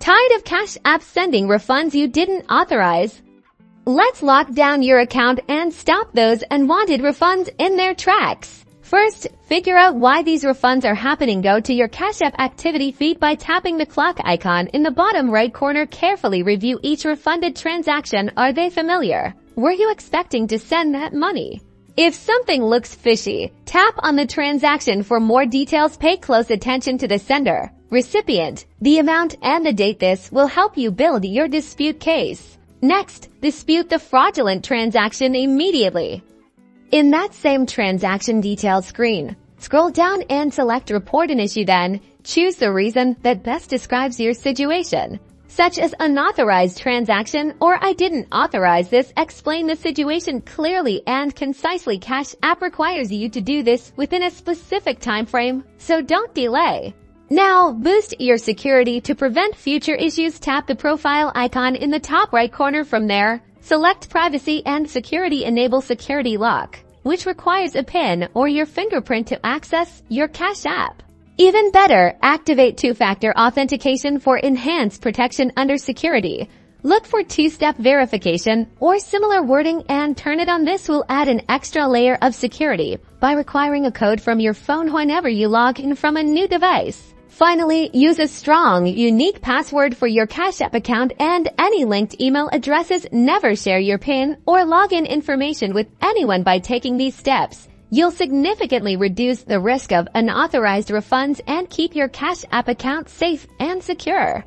Tired of Cash App sending refunds you didn't authorize? Let's lock down your account and stop those unwanted refunds in their tracks. First, figure out why these refunds are happening. Go to your Cash App activity feed by tapping the clock icon in the bottom right corner. Carefully review each refunded transaction. Are they familiar? Were you expecting to send that money? If something looks fishy, tap on the transaction for more details. Pay close attention to the sender, recipient, the amount, and the date. This will help you build your dispute case. Next, dispute the fraudulent transaction immediately. In that same transaction details screen, scroll down and select Report an Issue. Then, choose the reason that best describes your situation, such as unauthorized transaction or I didn't authorize this. Explain the situation clearly and concisely. Cash App requires you to do this within a specific time frame, so don't delay. Now, boost your security to prevent future issues. Tap the profile icon in the top right corner. From there, select Privacy and Security. Enable Security Lock, which requires a PIN or your fingerprint to access your Cash App. Even better, activate two-factor authentication for enhanced protection. Under Security, look for two-step verification or similar wording and turn it on. This will add an extra layer of security by requiring a code from your phone whenever you log in from a new device. Finally, use a strong, unique password for your Cash App account and any linked email addresses. Never share your PIN or login information with anyone. By taking these steps, you'll significantly reduce the risk of unauthorized refunds and keep your Cash App account safe and secure.